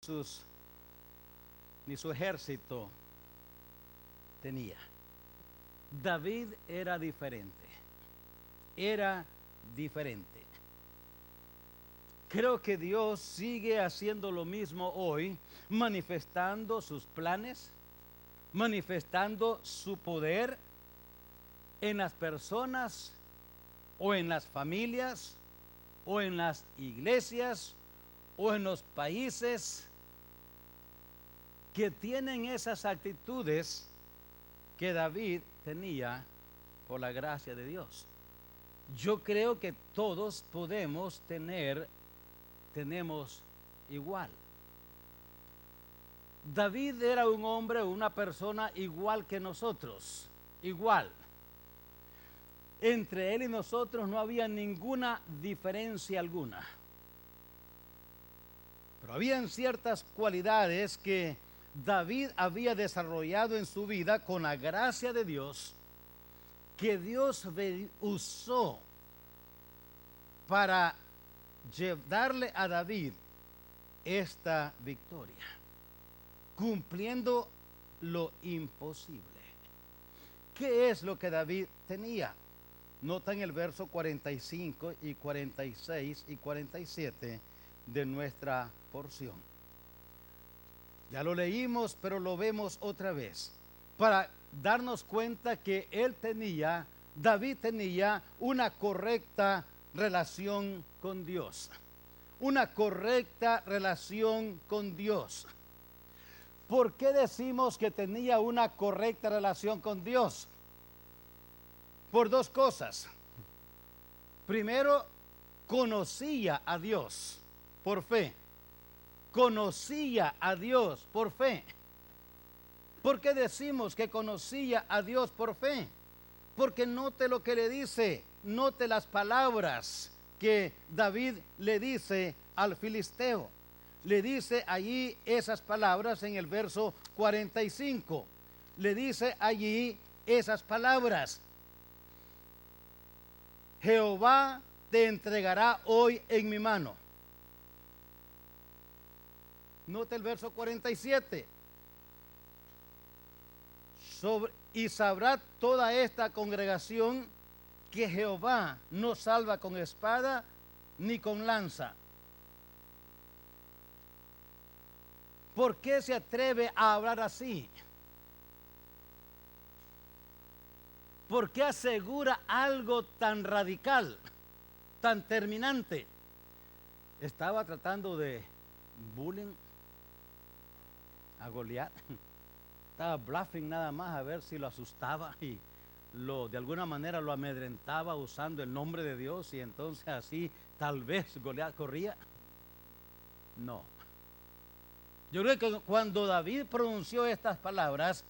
sus, ni su ejército tenía. David era diferente. Era diferente. Creo que Dios sigue haciendo lo mismo hoy, manifestando sus planes, manifestando su poder en las personas o en las familias o en las iglesias o en los países que tienen esas actitudes que David tenía por la gracia de Dios. Yo creo que todos tenemos igual. David era un hombre, una persona igual que nosotros, igual. Entre él y nosotros no había ninguna diferencia alguna. Pero habían ciertas cualidades que David había desarrollado en su vida con la gracia de Dios, que Dios usó para darle a David esta victoria, cumpliendo lo imposible. ¿Qué es lo que David tenía? Nota en el verso 45 y 46 y 47 de nuestra porción. Ya lo leímos, pero lo vemos otra vez para darnos cuenta que David tenía una correcta relación con Dios. Una correcta relación con Dios. ¿Por qué decimos que tenía una correcta relación con Dios? Por dos cosas. Primero, conocía a Dios por fe. Conocía a Dios por fe. ¿Por qué decimos que conocía a Dios por fe? Porque note lo que le dice, note las palabras que David le dice al filisteo. Le dice allí esas palabras en el verso 45. Le dice allí esas palabras. Jehová te entregará hoy en mi mano. Note el verso 47. Y sabrá toda esta congregación que Jehová no salva con espada ni con lanza. ¿Por qué se atreve a hablar así? ¿Por qué asegura algo tan radical, tan terminante? Estaba tratando de bullying a Goliat. Estaba bluffing nada más a ver si lo asustaba y de alguna manera lo amedrentaba usando el nombre de Dios, y entonces así tal vez Goliat corría. No. Yo creo que cuando David pronunció estas palabras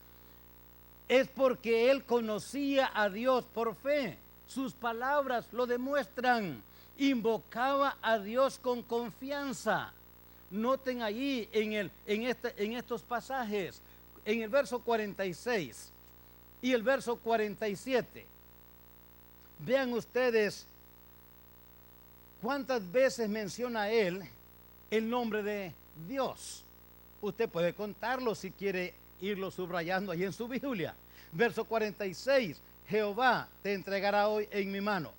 es porque él conocía a Dios por fe. Sus palabras lo demuestran. Invocaba a Dios con confianza. Noten allí en estos pasajes, en el verso 46 y el verso 47. Vean ustedes cuántas veces menciona él el nombre de Dios. Usted puede contarlo si quiere irlo subrayando ahí en su Biblia. Verso 46, Jehová te entregará hoy en mi mano.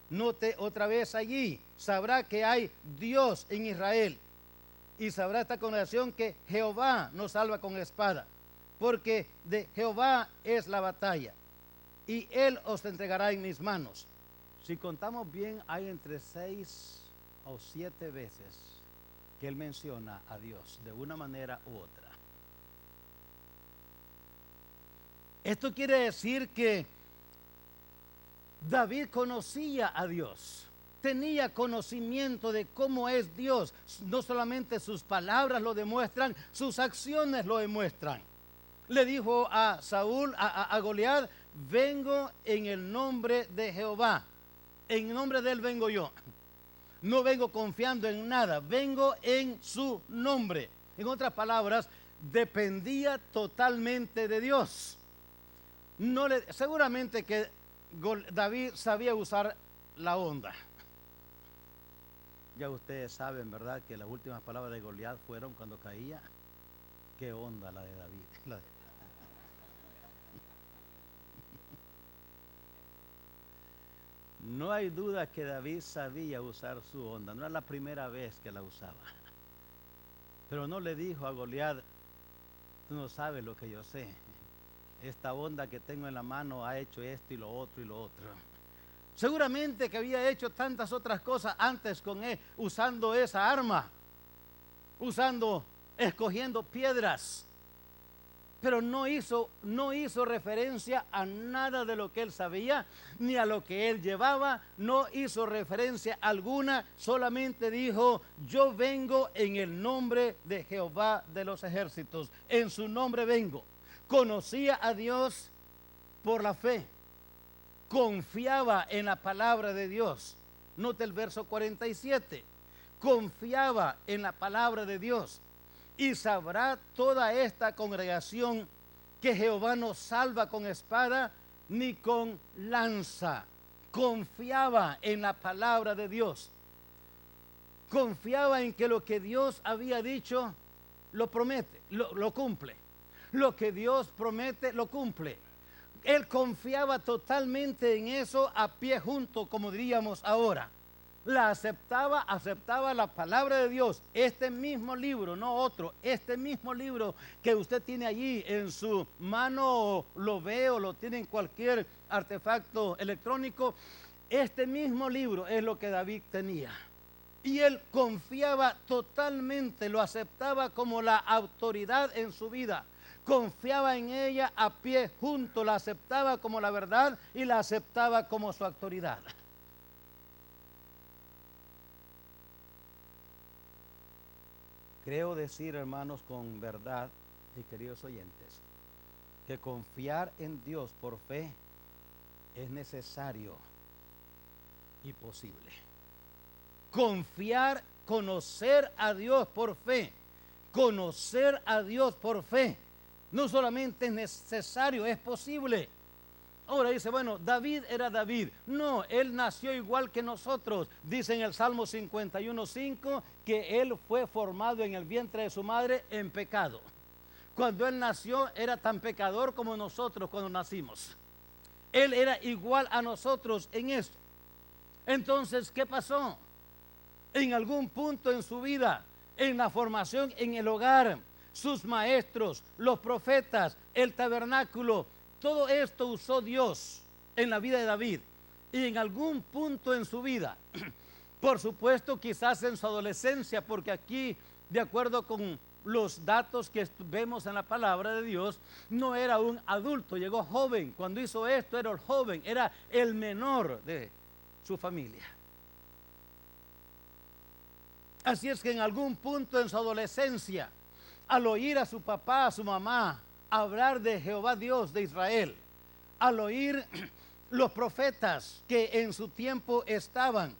Note otra vez allí, sabrá que hay Dios en Israel. Y sabrá esta congregación que Jehová nos salva con espada, porque de Jehová es la batalla, y Él os entregará en mis manos. Si contamos bien, hay entre 6 o 7 veces que Él menciona a Dios de una manera u otra. Esto quiere decir que David conocía a Dios. Tenía conocimiento de cómo es Dios. No solamente sus palabras lo demuestran, sus acciones lo demuestran. Le dijo a Saúl, a Goliat, vengo en el nombre de Jehová. En nombre de él vengo yo. No vengo confiando en nada, vengo en su nombre. En otras palabras, dependía totalmente de Dios. Seguramente que David sabía usar la onda. Ya ustedes saben, ¿verdad?, que las últimas palabras de Goliat fueron cuando caía. Qué onda la de David. No hay duda que David sabía usar su onda. No era la primera vez que la usaba. Pero no le dijo a Goliat: tú no sabes lo que yo sé. Esta onda que tengo en la mano ha hecho esto y lo otro y lo otro. Seguramente que había hecho tantas otras cosas antes con él, usando esa arma, escogiendo piedras. Pero no hizo referencia a nada de lo que él sabía, ni a lo que él llevaba, no hizo referencia alguna, solamente dijo: yo vengo en el nombre de Jehová de los ejércitos, en su nombre vengo. Conocía a Dios por la fe, confiaba en la palabra de Dios. Note el verso 47, confiaba en la palabra de Dios. Y sabrá toda esta congregación que Jehová no salva con espada ni con lanza. Confiaba en la palabra de Dios. Confiaba en que lo que Dios había dicho lo promete, lo cumple. Lo que Dios promete lo cumple. Él confiaba totalmente en eso, a pie junto, como diríamos ahora. La aceptaba la palabra de Dios. Este mismo libro, no otro, este mismo libro que usted tiene allí en su mano, lo ve o lo tiene en cualquier artefacto electrónico. Este mismo libro es lo que David tenía. Y él confiaba totalmente, lo aceptaba como la autoridad en su vida. Confiaba en ella a pie junto, la aceptaba como la verdad y la aceptaba como su autoridad. Creo decir, hermanos, con verdad y queridos oyentes, que confiar en Dios por fe es necesario y posible. Confiar, conocer a Dios por fe, conocer a Dios por fe, no solamente es necesario, es posible. Ahora dice, bueno, David era David. No, él nació igual que nosotros. Dice en el Salmo 51:5 que él fue formado en el vientre de su madre en pecado. Cuando él nació era tan pecador como nosotros cuando nacimos. Él era igual a nosotros en eso. Entonces, ¿qué pasó? En algún punto en su vida, en la formación en el hogar, sus maestros, los profetas, el tabernáculo, todo esto usó Dios en la vida de David. Y en algún punto en su vida, por supuesto quizás en su adolescencia, porque aquí, de acuerdo con los datos que vemos en la palabra de Dios, no era un adulto, llegó joven. Cuando hizo esto era el joven, era el menor de su familia. Así es que en algún punto en su adolescencia, al oír a su papá, a su mamá, hablar de Jehová Dios de Israel, al oír los profetas que en su tiempo estaban,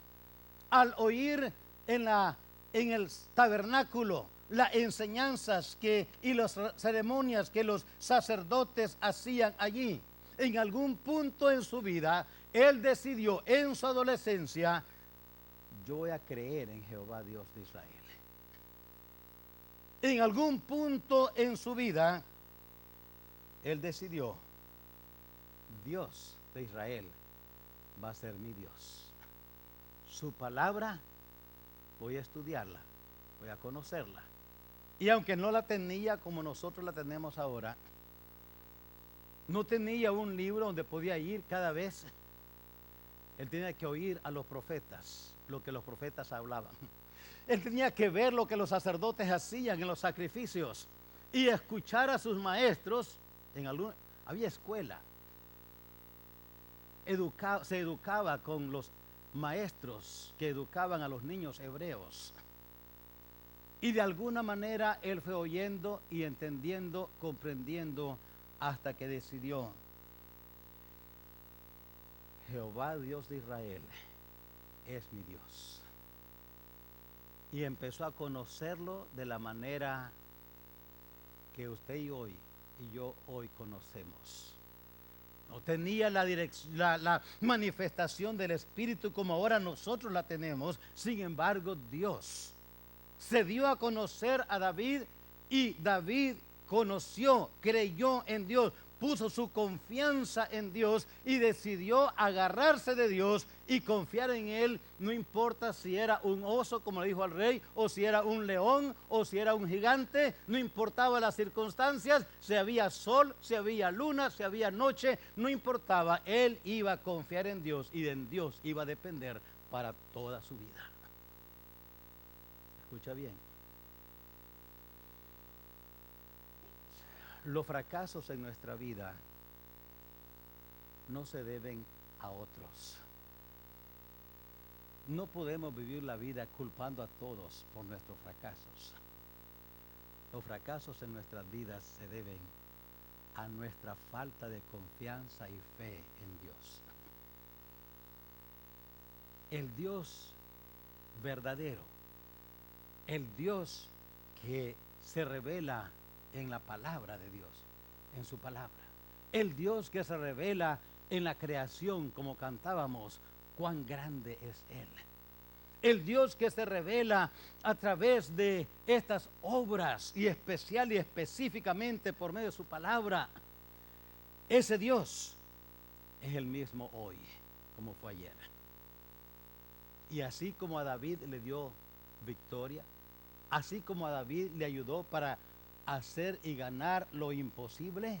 al oír en el tabernáculo las enseñanzas y las ceremonias que los sacerdotes hacían allí, en algún punto en su vida, él decidió en su adolescencia: yo voy a creer en Jehová Dios de Israel. En algún punto en su vida, él decidió: Dios de Israel va a ser mi Dios. Su palabra voy a estudiarla, voy a conocerla. Y aunque no la tenía como nosotros la tenemos ahora, no tenía un libro donde podía ir cada vez. Él tenía que oír a los profetas, lo que los profetas hablaban. Él tenía que ver lo que los sacerdotes hacían en los sacrificios y escuchar a sus maestros. Había escuela. Se educaba con los maestros que educaban a los niños hebreos. Y de alguna manera él fue oyendo y entendiendo, comprendiendo, hasta que decidió: Jehová Dios de Israel es mi Dios. Y empezó a conocerlo de la manera que usted y yo hoy conocemos. No tenía la manifestación del Espíritu como ahora nosotros la tenemos. Sin embargo, Dios se dio a conocer a David y David conoció, creyó en Dios, puso su confianza en Dios y decidió agarrarse de Dios y confiar en Él, no importa si era un oso, como le dijo al rey, o si era un león, o si era un gigante, no importaba las circunstancias, si había sol, si había luna, si había noche, no importaba, él iba a confiar en Dios y en Dios iba a depender para toda su vida. Escucha bien. Los fracasos en nuestra vida no se deben a otros. No podemos vivir la vida culpando a todos por nuestros fracasos. Los fracasos en nuestras vidas se deben a nuestra falta de confianza y fe en Dios. El Dios verdadero, el Dios que se revela en la palabra de Dios, en su palabra. El Dios que se revela en la creación, como cantábamos, cuán grande es Él. El Dios que se revela a través de estas obras y especial y específicamente por medio de su palabra. Ese Dios es el mismo hoy, como fue ayer. Y así como a David le dio victoria, así como a David le ayudó para hacer y ganar lo imposible,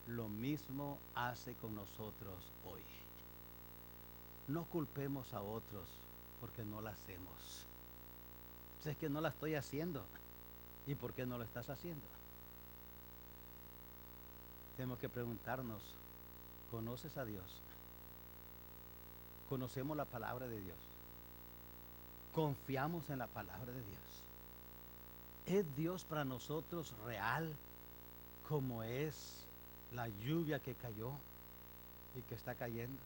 lo mismo hace con nosotros hoy. No culpemos a otros porque no lo hacemos. Es que no la estoy haciendo. ¿Y por qué no lo estás haciendo? Tenemos que preguntarnos, ¿conoces a Dios? ¿Conocemos la palabra de Dios? ¿Confiamos en la palabra de Dios? ¿Es Dios para nosotros real como es la lluvia que cayó y que está cayendo?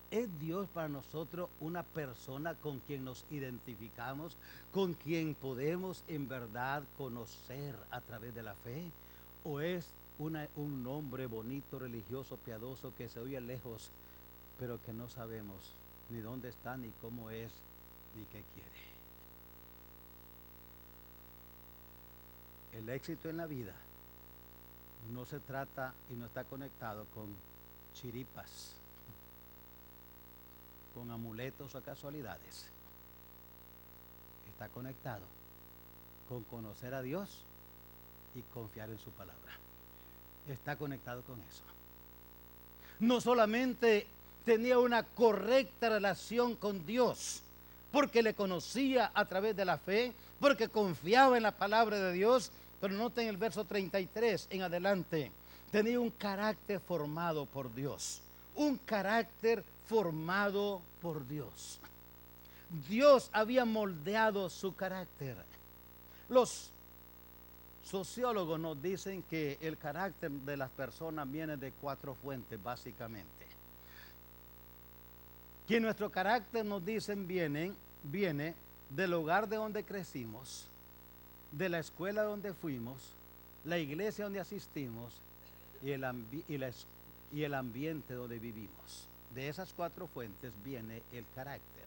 ¿Es Dios para nosotros una persona con quien nos identificamos, con quien podemos en verdad conocer a través de la fe? ¿O es un nombre bonito, religioso, piadoso que se oye lejos, pero que no sabemos ni dónde está, ni cómo es, ni qué quiere? El éxito en la vida no se trata y no está conectado con chiripas, con amuletos o casualidades. Está conectado con conocer a Dios y confiar en su palabra. Está conectado con eso. No solamente tenía una correcta relación con Dios, porque le conocía a través de la fe, porque confiaba en la palabra de Dios, pero noten el verso 33 en adelante. Tenía un carácter formado por Dios. Un carácter formado por Dios. Dios había moldeado su carácter. Los sociólogos nos dicen que el carácter de las personas viene de 4 fuentes, básicamente. Que nuestro carácter, nos dicen, viene del hogar de donde crecimos, de la escuela donde fuimos, la iglesia donde asistimos y el ambiente donde vivimos. De esas 4 fuentes viene el carácter.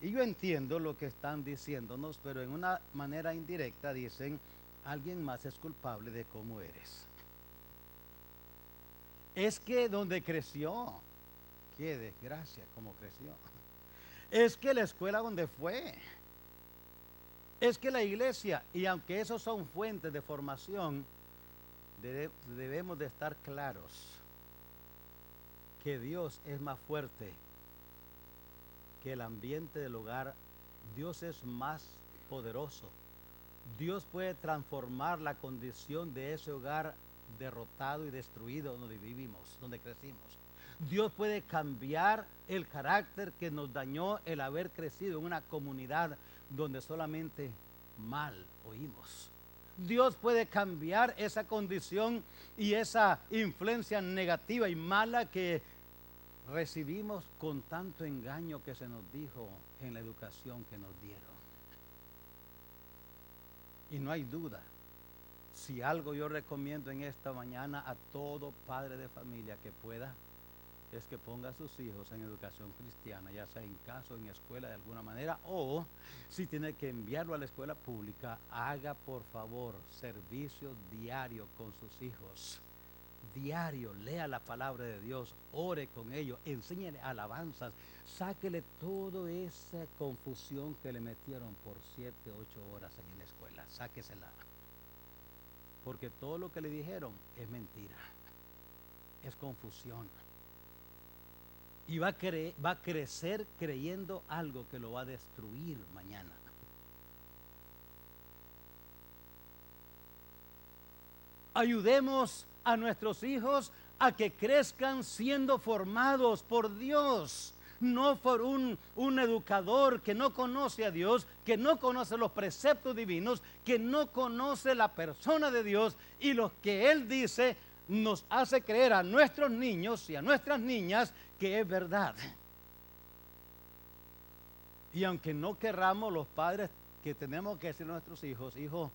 Y yo entiendo lo que están diciéndonos, pero en una manera indirecta dicen, alguien más es culpable de cómo eres. Es que donde creció, qué desgracia cómo creció. Es que la escuela donde fue. Es que la iglesia, y aunque esos son fuentes de formación, debemos de estar claros que Dios es más fuerte que el ambiente del hogar. Dios es más poderoso. Dios puede transformar la condición de ese hogar derrotado y destruido donde vivimos, donde crecimos. Dios puede cambiar el carácter que nos dañó el haber crecido en una comunidad donde solamente mal oímos. Dios puede cambiar esa condición y esa influencia negativa y mala que recibimos con tanto engaño que se nos dijo en la educación que nos dieron. Y no hay duda, Si algo yo recomiendo en esta mañana a todo padre de familia que pueda, es que ponga a sus hijos en educación cristiana, ya sea en casa o en escuela de alguna manera, o si tiene que enviarlo a la escuela pública, haga por favor servicio diario con sus hijos. Diario, lea la palabra de Dios, ore con ellos, enséñele alabanzas, sáquele toda esa confusión que le metieron por 7, 8 horas en la escuela, sáquesela. Porque todo lo que le dijeron es mentira, es confusión. Y va a crecer creyendo algo que lo va a destruir mañana. Ayudemos a nuestros hijos a que crezcan siendo formados por Dios, no por un educador que no conoce a Dios, que no conoce los preceptos divinos, que no conoce la persona de Dios, y lo que Él dice nos hace creer a nuestros niños y a nuestras niñas que es verdad. Y aunque no querramos, los padres que tenemos que decir a nuestros hijos: hijo,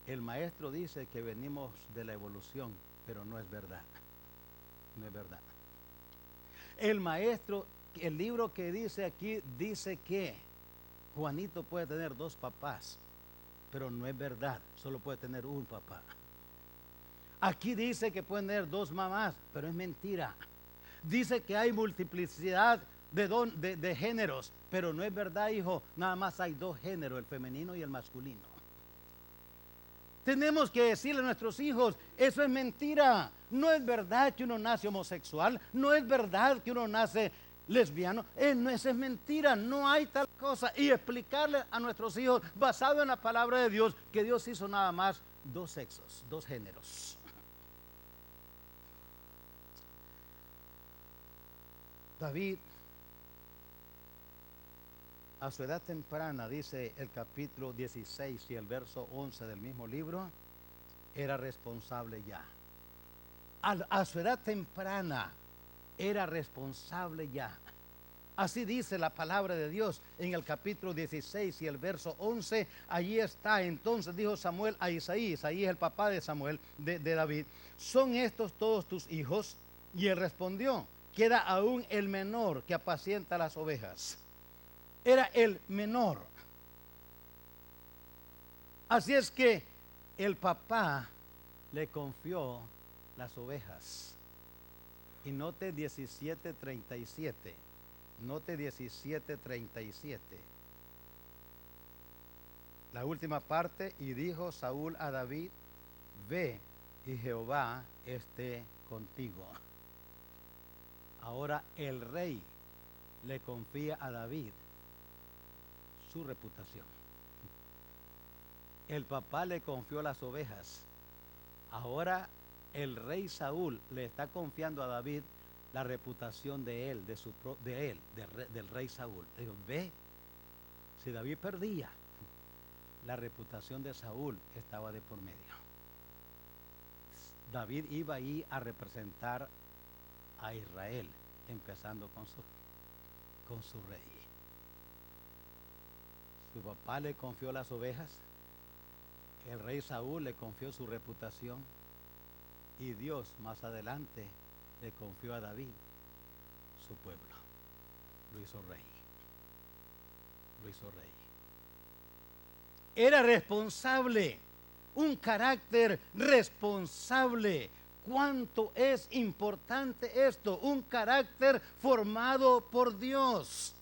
el maestro dice que venimos de la evolución, pero no es verdad. No es verdad. El maestro, el libro que dice aquí, dice que Juanito puede tener 2 papás, pero no es verdad, solo puede tener un papá. Aquí dice que pueden tener 2 mamás, pero es mentira. Dice que hay multiplicidad de géneros, pero no es verdad, hijo. Nada más hay 2 géneros, el femenino y el masculino. Tenemos que decirle a nuestros hijos: eso es mentira. No es verdad que uno nace homosexual, no es verdad que uno nace lesbiano, eso es mentira, no hay tal cosa. Y explicarle a nuestros hijos, basado en la palabra de Dios, que Dios hizo nada más 2 sexos, 2 géneros. David, a su edad temprana, dice el capítulo 16 y el verso 11 del mismo libro, era responsable ya. A su edad temprana era responsable ya. Así dice la palabra de Dios en el capítulo 16 y el verso 11. Allí está: entonces dijo Samuel a Isaí. Isaí es el papá de Samuel, de David: ¿son estos todos tus hijos? Y él respondió: queda aún el menor que apacienta las ovejas. Era el menor. Así es que el papá le confió las ovejas. Y note 17:37. Note 17:37. La última parte: y dijo Saúl a David: ve y Jehová esté contigo. Ahora el rey le confía a David su reputación. El papá le confió las ovejas. Ahora el rey Saúl le está confiando a David la reputación de él, del rey Saúl. Dijo: ve, si David perdía, la reputación de Saúl estaba de por medio. David iba ahí a representar a Israel, empezando con su rey. Su papá le confió las ovejas, el rey Saúl le confió su reputación, y Dios más adelante le confió a David su pueblo. Lo hizo rey. Lo hizo rey. Era responsable, un carácter responsable. ¿Cuánto es importante esto? Un carácter formado por Dios.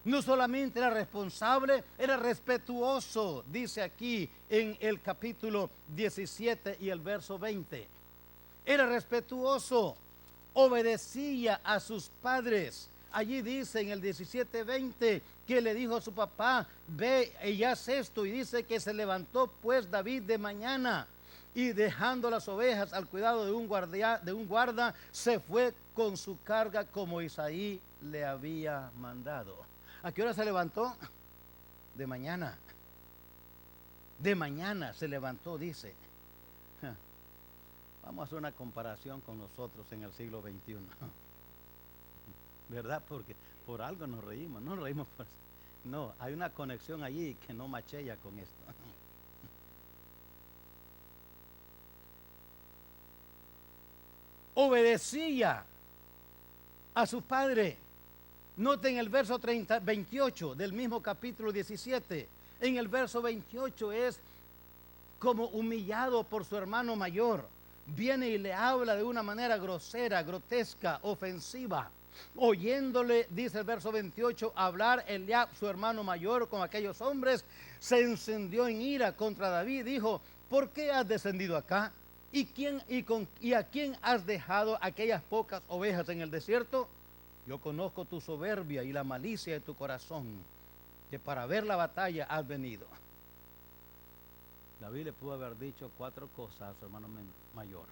No solamente era responsable, era respetuoso. Dice aquí en el capítulo 17 y el verso 20. Era respetuoso, obedecía a sus padres. Allí dice en el 17:20 que le dijo a su papá: ve y haz esto. Y dice que se levantó pues David de mañana, y dejando las ovejas al cuidado de un guarda, se fue con su carga como Isaí le había mandado. ¿A qué hora se levantó? De mañana. De mañana se levantó, dice. Vamos a hacer una comparación con nosotros en el siglo XXI. ¿Verdad? Porque por algo nos reímos. No nos reímos por... No, hay una conexión allí que no machea con esto. obedecía a su padre. Noten el verso 28 del mismo capítulo 17. En el verso 28 es como humillado por su hermano mayor. Viene y le habla de una manera grosera, grotesca, ofensiva. Oyéndole, dice el verso 28, hablar Eliab, su hermano mayor, con aquellos hombres, se encendió en ira contra David. Dijo: ¿por qué has descendido acá? ¿Y a quién has dejado aquellas pocas ovejas en el desierto? Yo conozco tu soberbia y la malicia de tu corazón, que para ver la batalla has venido. David le pudo haber dicho 4 cosas a su hermano mayor.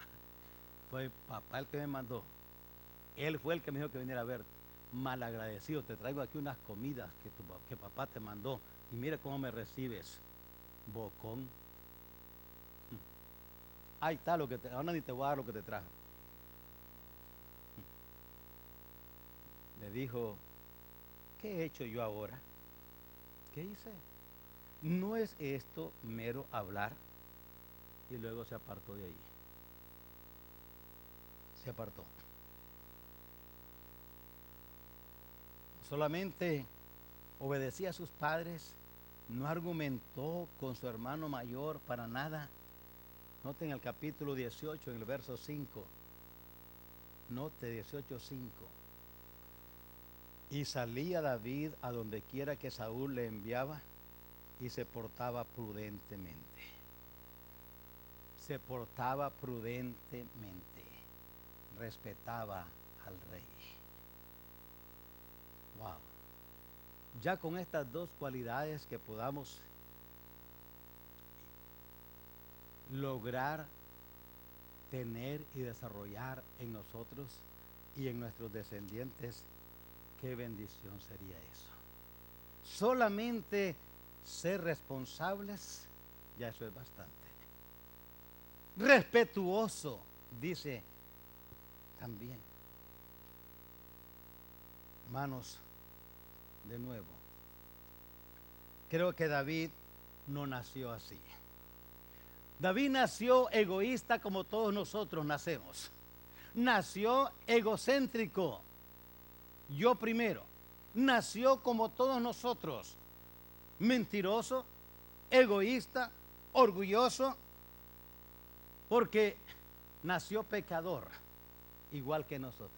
Fue papá el que me mandó. Él fue el que me dijo que viniera a verte. Malagradecido, te traigo aquí unas comidas que papá te mandó. Y mira cómo me recibes, bocón. Ahí está lo que ahora ni te voy a dar lo que te trajo. Le dijo: ¿qué he hecho yo ahora? ¿Qué hice? ¿No es esto mero hablar? Y luego se apartó de ahí. Se apartó. Solamente obedecía a sus padres, no argumentó con su hermano mayor para nada. Noten el capítulo 18, en el verso 5. Note 18:5. Y salía David a donde quiera que Saúl le enviaba, y se portaba prudentemente. Se portaba prudentemente. Respetaba al rey. Wow. Ya con estas 2 cualidades que podamos lograr tener y desarrollar en nosotros y en nuestros descendientes, qué bendición sería eso. Solamente ser responsables, ya eso es bastante. Respetuoso, dice también. Hermanos, de nuevo, creo que David no nació así. David nació egoísta como todos nosotros nacemos. Nació egocéntrico. Yo primero. Nació como todos nosotros. Mentiroso, egoísta, orgulloso, porque nació pecador, igual que nosotros.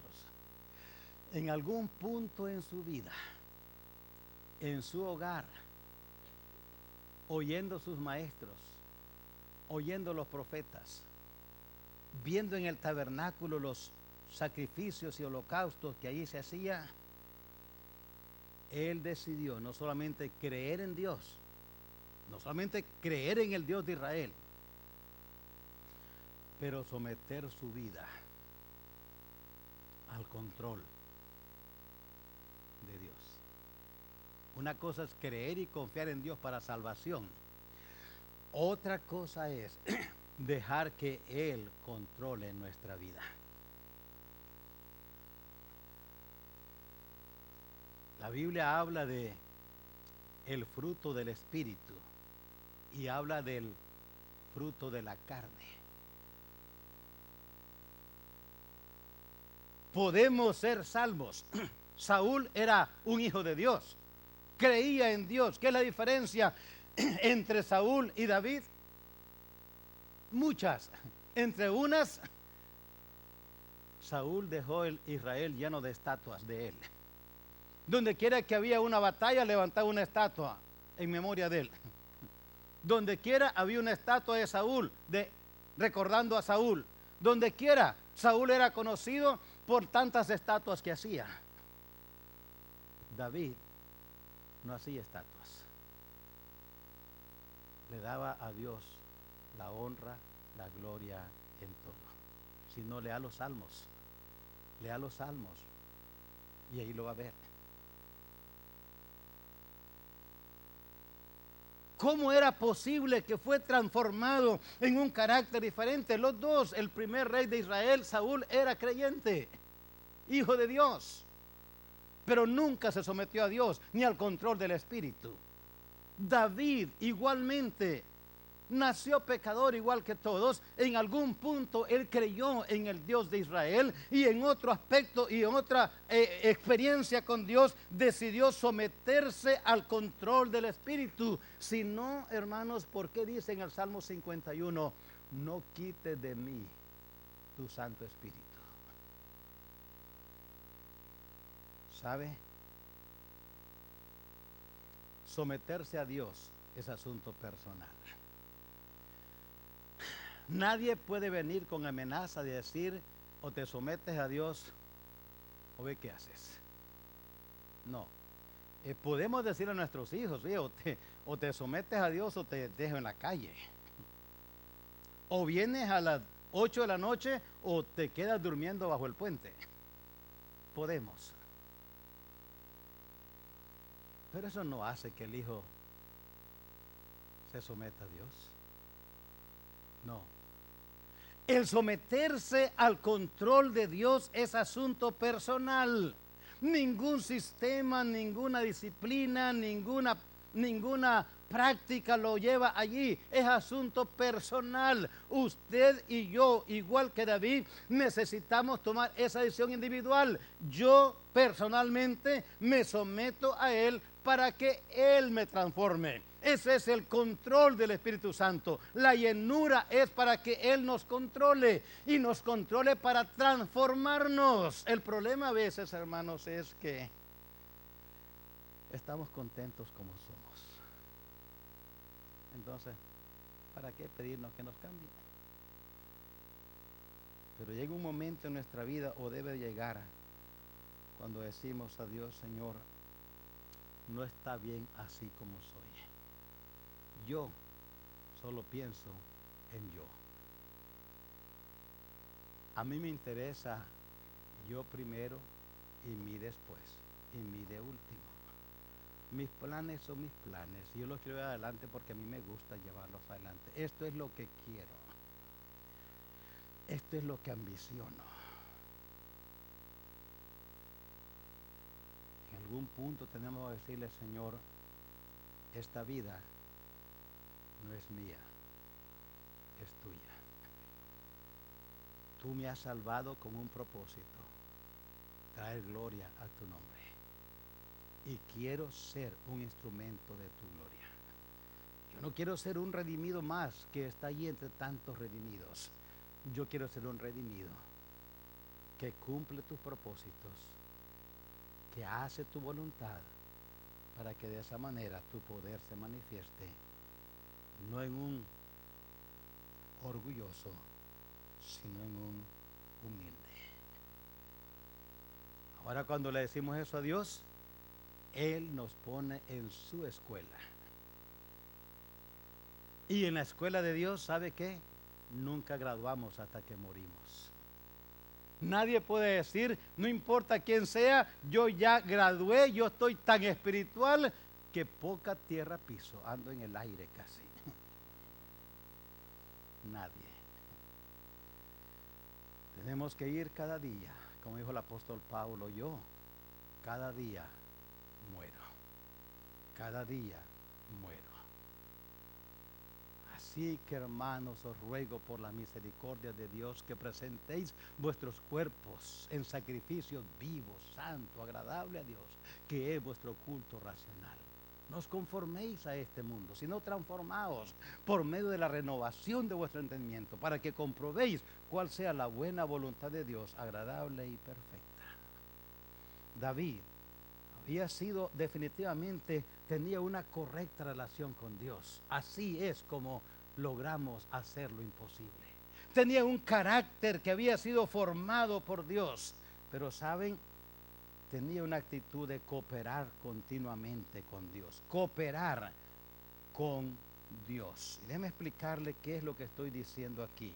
En algún punto en su vida, en su hogar, oyendo sus maestros, oyendo los profetas, viendo en el tabernáculo los sacrificios y holocaustos que allí se hacía, él decidió no solamente creer en Dios, no solamente creer en el Dios de Israel, pero someter su vida al control de Dios. Una cosa es creer y confiar en Dios para salvación. Otra cosa es dejar que Él controle nuestra vida. La Biblia habla de el fruto del Espíritu y habla del fruto de la carne. Podemos ser salvos. Saúl era un hijo de Dios, creía en Dios. ¿Qué es la diferencia entre Saúl y David? Muchas. Entre unas, Saúl dejó el Israel lleno de estatuas de él. Donde quiera que había una batalla, levantaba una estatua en memoria de él. Donde quiera había una estatua de Saúl, recordando a Saúl. Donde quiera, Saúl era conocido por tantas estatuas que hacía. David no hacía estatuas. Le daba a Dios la honra, la gloria en todo. Si no, lea los salmos. Lea los salmos y ahí lo va a ver. ¿Cómo era posible que fue transformado en un carácter diferente? Los dos, el primer rey de Israel, Saúl, era creyente, hijo de Dios, pero nunca se sometió a Dios ni al control del Espíritu. David igualmente nació pecador igual que todos. En algún punto él creyó en el Dios de Israel y en otro aspecto y en otra experiencia con Dios decidió someterse al control del Espíritu. Si no, hermanos, ¿por qué dice en el Salmo 51, no quites de mí tu Santo Espíritu? ¿Sabe? Someterse a Dios es asunto personal. Nadie puede venir con amenaza de decir, o te sometes a Dios o ve qué haces. No. Podemos decir a nuestros hijos, ¿sí? o te sometes a Dios o te dejo en la calle. O vienes a las 8 de la noche o te quedas durmiendo bajo el puente. Podemos. Pero eso no hace que el hijo se someta a Dios. No. El someterse al control de Dios es asunto personal. Ningún sistema, ninguna disciplina, ninguna práctica lo lleva allí. Es asunto personal. Usted y yo, igual que David, necesitamos tomar esa decisión individual. Yo personalmente me someto a Él para que Él me transforme. Ese es el control del Espíritu Santo. La llenura es para que Él nos controle y nos controle para transformarnos. El problema a veces, hermanos, es que estamos contentos como somos. Entonces, ¿para qué pedirnos que nos cambie? Pero llega un momento en nuestra vida, o debe llegar, cuando decimos a Dios, Señor, no está bien así como soy. Yo solo pienso en yo. A mí me interesa yo primero y mí después y mí de último. Mis planes son mis planes. Yo los quiero llevar adelante porque a mí me gusta llevarlos adelante. Esto es lo que quiero. Esto es lo que ambiciono. En algún punto tenemos que decirle, Señor, esta vida no es mía, es tuya. Tú me has salvado con un propósito, traer gloria a tu nombre. Y quiero ser un instrumento de tu gloria. Yo no quiero ser un redimido más que está allí entre tantos redimidos. Yo quiero ser un redimido que cumple tus propósitos, que hace tu voluntad, para que de esa manera tu poder se manifieste, no en un orgulloso, sino en un humilde. Ahora, cuando le decimos eso a Dios, Él nos pone en su escuela. Y en la escuela de Dios, ¿sabe qué? Nunca graduamos hasta que morimos. Nadie puede decir, no importa quién sea, yo ya gradué, yo estoy tan espiritual que poca tierra piso, ando en el aire casi. Nadie. Tenemos que ir cada día, como dijo el apóstol Pablo, yo cada día muero. Cada día muero. Así que, hermanos, os ruego por la misericordia de Dios que presentéis vuestros cuerpos en sacrificio vivo, santo, agradable a Dios, que es vuestro culto racional. No os conforméis a este mundo, sino transformaos por medio de la renovación de vuestro entendimiento, para que comprobéis cuál sea la buena voluntad de Dios, agradable y perfecta. David había sido definitivamente, tenía una correcta relación con Dios. Así es como logramos hacer lo imposible. Tenía un carácter que había sido formado por Dios, pero ¿saben? Tenía una actitud de cooperar continuamente con Dios. Cooperar con Dios. Y déjeme explicarle qué es lo que estoy diciendo aquí.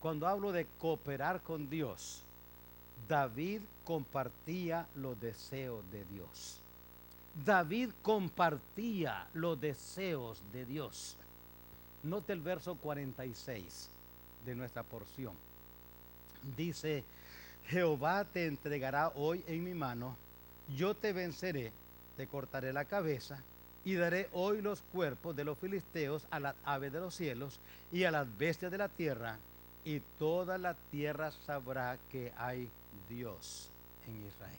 Cuando hablo de cooperar con Dios, David compartía los deseos de Dios. David compartía los deseos de Dios. Note el verso 46 de nuestra porción. Dice, Jehová te entregará hoy en mi mano, yo te venceré, te cortaré la cabeza y daré hoy los cuerpos de los filisteos a las aves de los cielos y a las bestias de la tierra, y toda la tierra sabrá que hay Dios en Israel.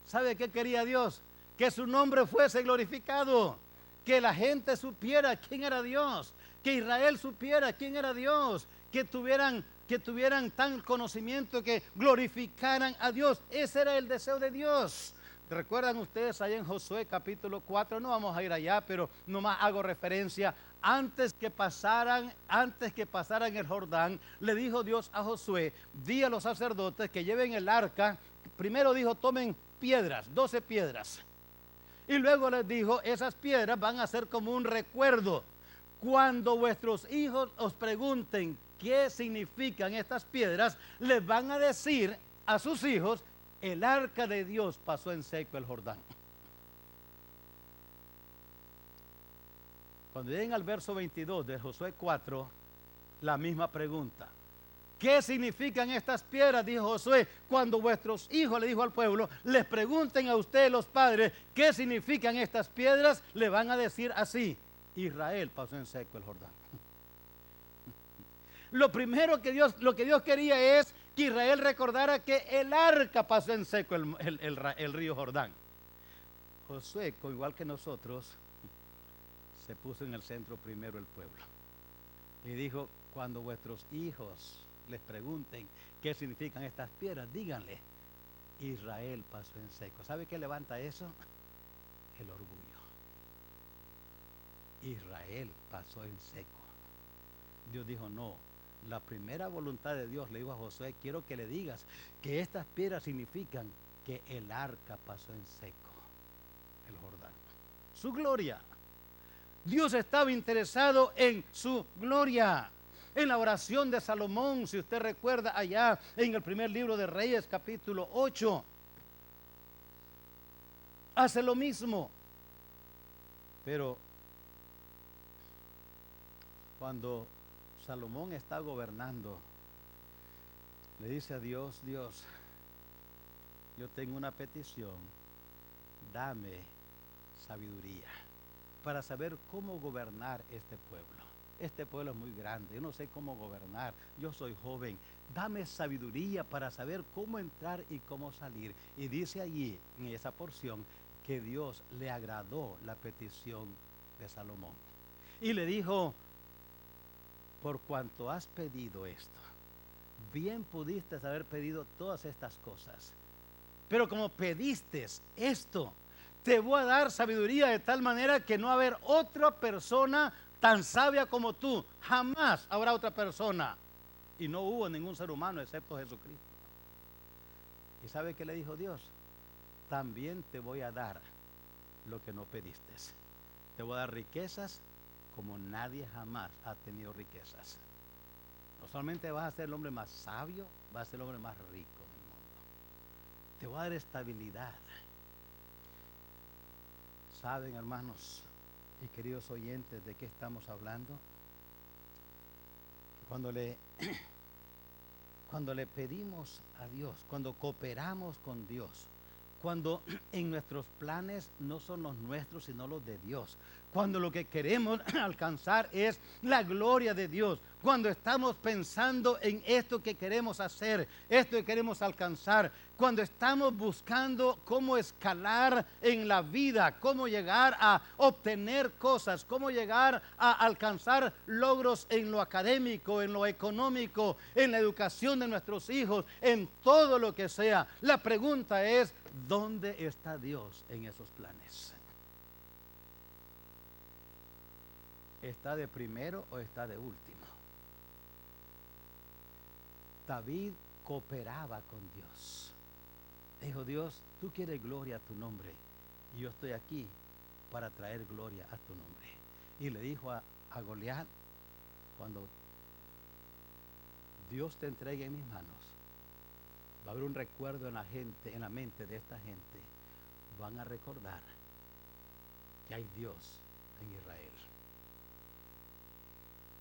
¿Sabe qué quería Dios? Que su nombre fuese glorificado, que la gente supiera quién era Dios, que Israel supiera quién era Dios, que tuvieran tal conocimiento que glorificaran a Dios. Ese era el deseo de Dios. ¿Recuerdan ustedes allá en Josué capítulo 4? No vamos a ir allá, pero nomás hago referencia. Antes que pasaran el Jordán, le dijo Dios a Josué: di a los sacerdotes que lleven el arca. Primero dijo: tomen piedras, 12 piedras. Y luego les dijo: esas piedras van a ser como un recuerdo. Cuando vuestros hijos os pregunten qué significan estas piedras, les van a decir a sus hijos: el arca de Dios pasó en seco el Jordán. Cuando lleguen al verso 22 de Josué 4, la misma pregunta: ¿qué significan estas piedras? Dijo Josué. Cuando vuestros hijos, le dijo al pueblo, les pregunten a ustedes los padres qué significan estas piedras, le van a decir así: Israel pasó en seco el Jordán. Lo primero que Dios quería es que Israel recordara que el arca pasó en seco el río Jordán. Josué, igual que nosotros, se puso en el centro primero el pueblo y dijo: cuando vuestros hijos les pregunten qué significan estas piedras, díganle: Israel pasó en seco. ¿Sabe qué levanta eso? El orgullo. Israel pasó en seco. Dios dijo: no. La primera voluntad de Dios, le dijo a Josué: quiero que le digas que estas piedras significan que el arca pasó en seco el Jordán. Su gloria. Dios estaba interesado en su gloria. En la oración de Salomón, si usted recuerda allá en el primer libro de Reyes, capítulo 8, hace lo mismo. Pero cuando Salomón está gobernando, le dice a Dios: Dios, yo tengo una petición, dame sabiduría para saber cómo gobernar este pueblo. Este pueblo es muy grande, yo no sé cómo gobernar, yo soy joven, dame sabiduría para saber cómo entrar y cómo salir. Y dice allí, en esa porción, que Dios le agradó la petición de Salomón y le dijo: por cuanto has pedido esto, bien pudiste haber pedido todas estas cosas, pero como pediste esto, te voy a dar sabiduría de tal manera que no va a haber otra persona tan sabia como tú. Jamás habrá otra persona. Y no hubo ningún ser humano excepto Jesucristo. ¿Y sabe qué le dijo Dios? También te voy a dar lo que no pediste. Te voy a dar riquezas como nadie jamás ha tenido riquezas. No solamente vas a ser el hombre más sabio, vas a ser el hombre más rico del mundo. Te voy a dar estabilidad. ¿Saben, hermanos y queridos oyentes, de qué estamos hablando? Cuando le pedimos a Dios, cuando cooperamos con Dios, cuando en nuestros planes no son los nuestros sino los de Dios, cuando lo que queremos alcanzar es la gloria de Dios, cuando estamos pensando en esto que queremos hacer, esto que queremos alcanzar, cuando estamos buscando cómo escalar en la vida, cómo llegar a obtener cosas, cómo llegar a alcanzar logros en lo académico, en lo económico, en la educación de nuestros hijos, en todo lo que sea. La pregunta es: ¿dónde está Dios en esos planes? ¿Está de primero o está de último? David cooperaba con Dios. Dijo: Dios, tú quieres gloria a tu nombre y yo estoy aquí para traer gloria a tu nombre. Y le dijo a Goliat: cuando Dios te entregue en mis manos, va a haber un recuerdo en la mente de esta gente. Van a recordar que hay Dios en Israel.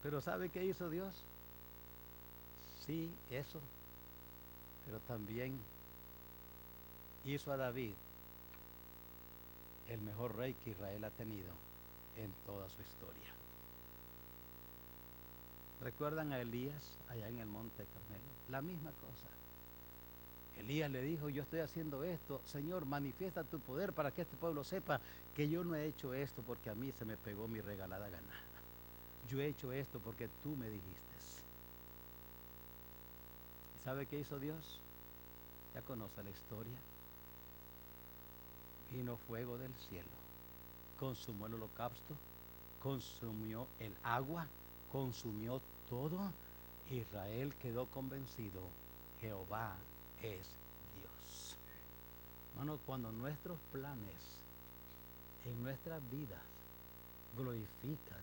Pero ¿sabe qué hizo Dios? Sí, eso. Pero también hizo a David el mejor rey que Israel ha tenido en toda su historia. ¿Recuerdan a Elías allá en el monte Carmelo? La misma cosa. Elías le dijo, yo estoy haciendo esto, Señor, manifiesta tu poder para que este pueblo sepa que yo no he hecho esto porque a mí se me pegó mi regalada gana. Yo he hecho esto porque tú me dijiste. ¿Y sabe qué hizo Dios? Ya conoce la historia. Vino fuego del cielo, consumó el holocausto, consumió el agua, consumió todo. Israel quedó convencido, Jehová es Dios. Hermano, cuando nuestros planes en nuestras vidas glorifican,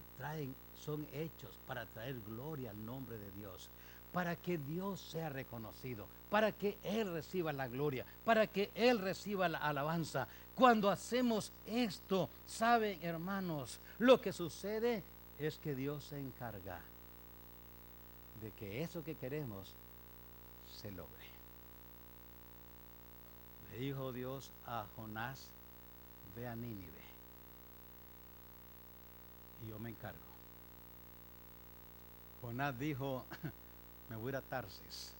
son hechos para traer gloria al nombre de Dios, para que Dios sea reconocido, para que Él reciba la gloria, para que Él reciba la alabanza. Cuando hacemos esto, saben, hermanos, lo que sucede es que Dios se encarga de que eso que queremos se logre. Le dijo Dios a Jonás, ve a Nínive y yo me encargo. Jonás dijo, me voy a ir a Tarsis.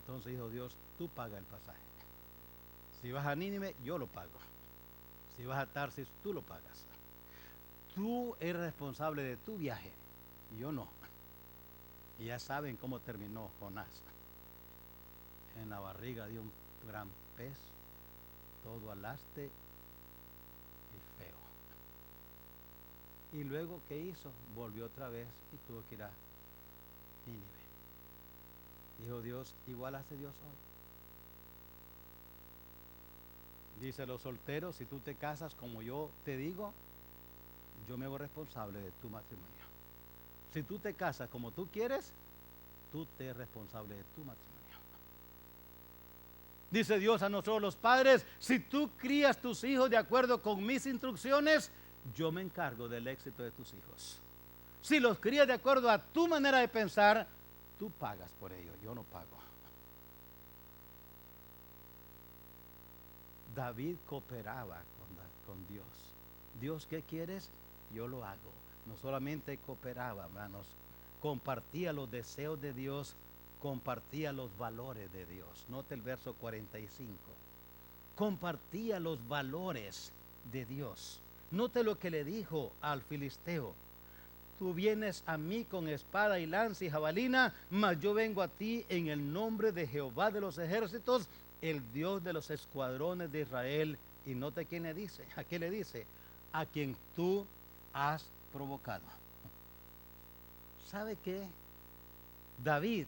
Entonces dijo Dios, tú paga el pasaje. Si vas a Nínive, yo lo pago. Si vas a Tarsis, tú lo pagas. Tú eres responsable de tu viaje, yo no. Y ya saben cómo terminó Jonás. En la barriga de un gran pez, todo alaste y feo. Y luego, ¿qué hizo? Volvió otra vez y tuvo que ir a Nínive. Dijo Dios, igual hace Dios hoy. Dice los solteros, si tú te casas como yo te digo, yo me hago responsable de tu matrimonio. Si tú te casas como tú quieres, tú te eres responsable de tu matrimonio. Dice Dios a nosotros los padres, si tú crías tus hijos de acuerdo con mis instrucciones, yo me encargo del éxito de tus hijos. Si los crías de acuerdo a tu manera de pensar, tú pagas por ello, yo no pago. David cooperaba con Dios. Dios, ¿qué quieres? Yo lo hago. No solamente cooperaba, hermanos, compartía los deseos de Dios, compartía los valores de Dios. Note el verso 45. Compartía los valores de Dios. Note lo que le dijo al filisteo. Tú vienes a mí con espada y lanza y jabalina, mas yo vengo a ti en el nombre de Jehová de los ejércitos, el Dios de los escuadrones de Israel. Y note quién le dice, a qué le dice, a quien tú has provocado. ¿Sabe qué? David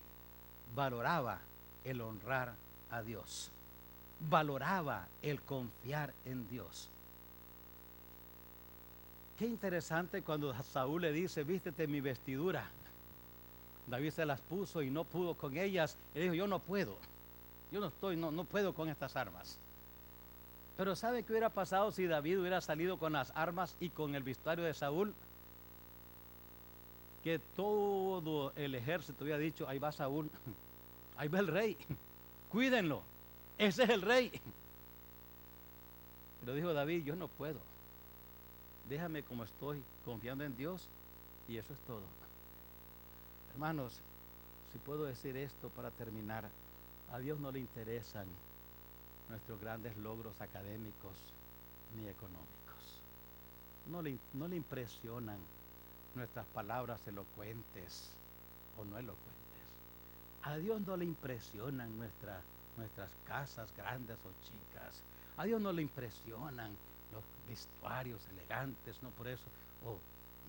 valoraba el honrar a Dios, valoraba el confiar en Dios. Qué interesante cuando Saúl le dice, vístete mi vestidura. David se las puso y no pudo con ellas. Él dijo, yo no puedo, no puedo con estas armas. Pero ¿sabe qué hubiera pasado si David hubiera salido con las armas y con el vestuario de Saúl? Que todo el ejército hubiera dicho, ahí va Saúl, ahí va el rey, cuídenlo, ese es el rey. Pero dijo David, yo no puedo, déjame como estoy, confiando en Dios, y eso es todo. Hermanos, si puedo decir esto para terminar, a Dios no le interesan nuestros grandes logros académicos ni económicos. No le impresionan nuestras palabras elocuentes o no elocuentes. A Dios no le impresionan nuestras casas grandes o chicas. A Dios no le impresionan los vestuarios elegantes, no por eso.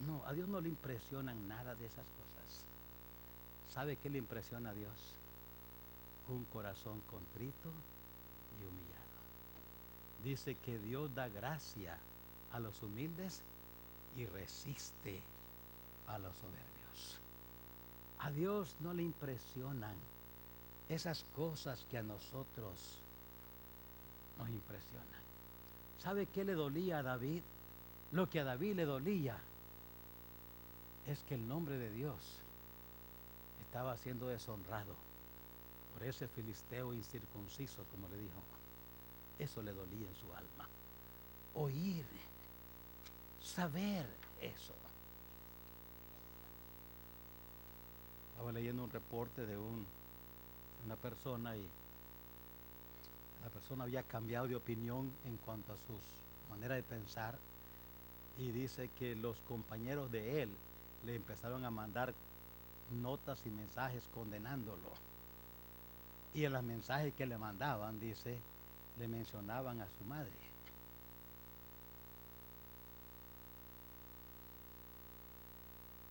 No, a Dios no le impresionan nada de esas cosas. ¿Sabe qué le impresiona a Dios? Un corazón contrito y humillado. Dice que Dios da gracia a los humildes y resiste a los soberbios. A Dios no le impresionan esas cosas que a nosotros nos impresionan. ¿Sabe qué le dolía a David? Lo que a David le dolía es que el nombre de Dios estaba siendo deshonrado por ese filisteo incircunciso, como le dijo. Eso le dolía en su alma. oír, saber eso. Estaba leyendo un reporte de una persona, y la persona había cambiado de opinión en cuanto a su manera de pensar, y dice que los compañeros de él le empezaron a mandar notas y mensajes condenándolo. Y en los mensajes que le mandaban, dice, le mencionaban a su madre.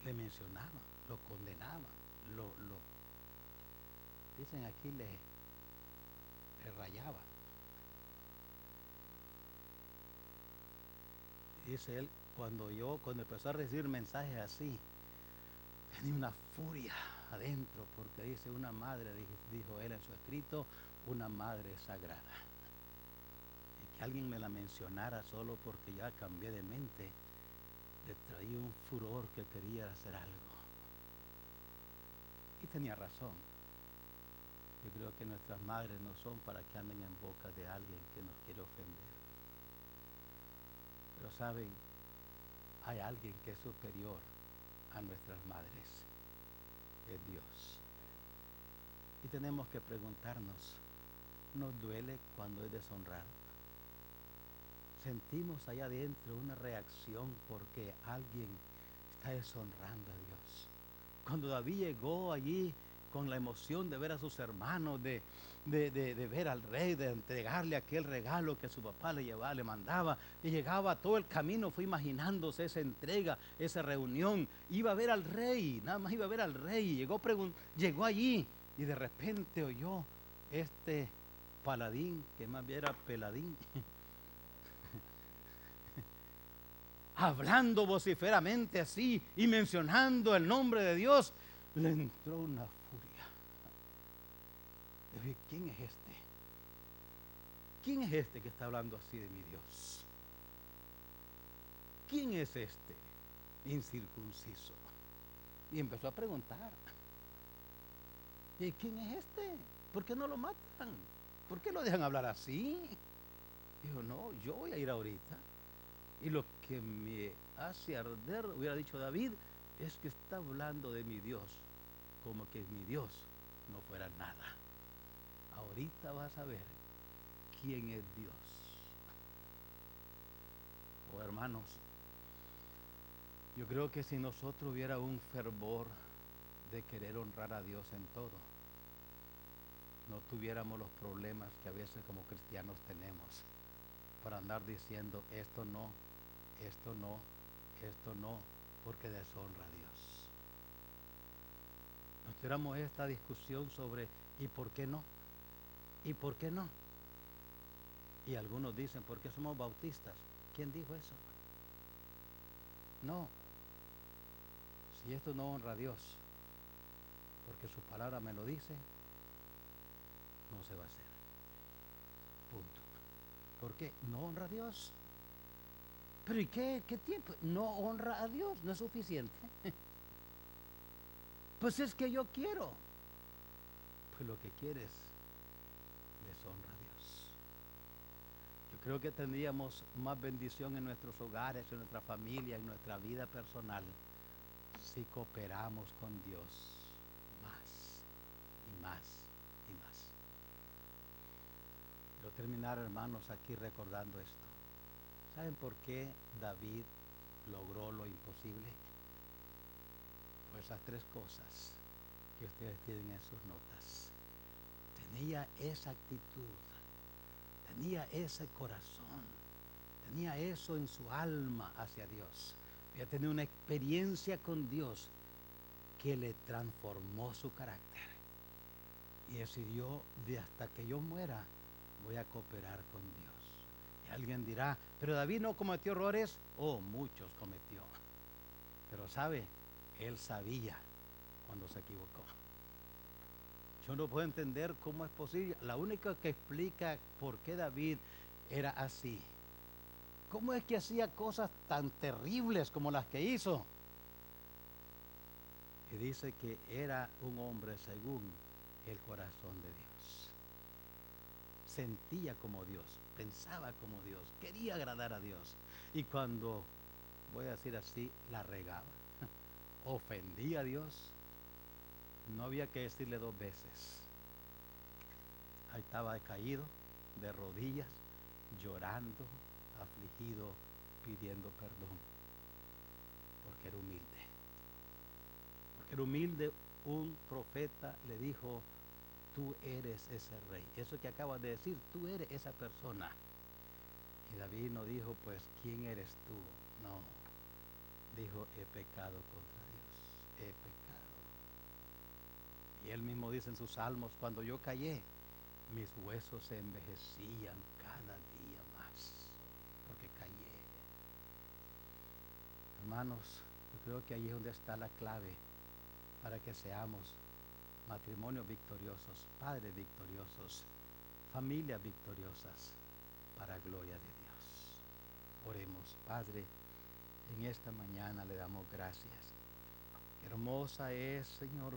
Le mencionaban, lo condenaban, dicen aquí, le rayaban. Dice él, cuando empezó a recibir mensajes así, tenía una furia adentro, porque dice, una madre, dijo él en su escrito, una madre sagrada. Y que alguien me la mencionara solo porque ya cambié de mente, le traía un furor que quería hacer algo. Y tenía razón. Yo creo que nuestras madres no son para que anden en boca de alguien que nos quiere ofender. Pero saben, hay alguien que es superior a nuestras madres, es Dios. Y tenemos que preguntarnos, ¿nos duele cuando es deshonrado? Sentimos allá adentro una reacción porque alguien está deshonrando a Dios. Cuando David llegó allí con la emoción de ver a sus hermanos, de ver al rey, de entregarle aquel regalo que su papá le mandaba, y llegaba todo el camino, fue imaginándose esa entrega, esa reunión, iba a ver al rey, nada más iba a ver al rey, llegó allí, y de repente oyó este paladín, que más bien era peladín, hablando vociferamente así y mencionando el nombre de Dios. Le entró una furia. Dije, ¿quién es este? ¿Quién es este que está hablando así de mi Dios? ¿Quién es este incircunciso? Y empezó a preguntar, ¿y quién es este? ¿Por qué no lo matan? ¿Por qué lo dejan hablar así? Dijo, no, yo voy a ir ahorita. Y lo que me hace arder, hubiera dicho David, es que está hablando de mi Dios, como que mi Dios no fuera nada. Ahorita vas a ver quién es Dios. Oh, hermanos, yo creo que si nosotros hubiera un fervor de querer honrar a Dios en todo, no tuviéramos los problemas que a veces como cristianos tenemos para andar diciendo esto no, esto no, esto no, porque deshonra a Dios. Nos tuviéramos esta discusión sobre ¿y por qué no? ¿Y por qué no? Y algunos dicen, ¿por qué somos bautistas? ¿Quién dijo eso? No. Si esto no honra a Dios, porque su palabra me lo dice, no se va a hacer. Punto. ¿Por qué? No honra a Dios. ¿Pero y qué tiempo? No honra a Dios, no es suficiente. Pues es que yo quiero. Pues lo que quieres deshonra a Dios. Yo creo que tendríamos más bendición en nuestros hogares, en nuestra familia, en nuestra vida personal, si cooperamos con Dios más y más y más. Quiero terminar, hermanos, aquí recordando esto. ¿Saben por qué David logró lo imposible? Por esas tres cosas que ustedes tienen en sus notas. Tenía esa actitud, tenía ese corazón, tenía eso en su alma hacia Dios. Había tenido una experiencia con Dios que le transformó su carácter. Y decidió, de hasta que yo muera, voy a cooperar con Dios. Y alguien dirá, pero David no cometió errores. Oh, muchos cometió. Pero sabe, él sabía cuando se equivocó. Yo no puedo entender cómo es posible. La única que explica por qué David era así. ¿Cómo es que hacía cosas tan terribles como las que hizo? Y dice que era un hombre según el corazón de Dios. Sentía como Dios, pensaba como Dios, quería agradar a Dios. Y cuando, voy a decir así, la regaba, ofendía a Dios, no había que decirle dos veces. Ahí estaba caído, de rodillas, llorando, afligido, pidiendo perdón, porque era humilde. Porque era humilde, un profeta le dijo, tú eres ese rey. Eso que acabas de decir, tú eres esa persona. Y David no dijo, pues, ¿quién eres tú? No, dijo, he pecado contra Dios, he pecado. Y él mismo dice en sus salmos, cuando yo callé, mis huesos se envejecían cada día más, porque callé. Hermanos, yo creo que ahí es donde está la clave para que seamos matrimonios victoriosos, padres victoriosos, familias victoriosas, para gloria de Dios. Oremos. Padre, en esta mañana le damos gracias. Qué hermosa es, Señor,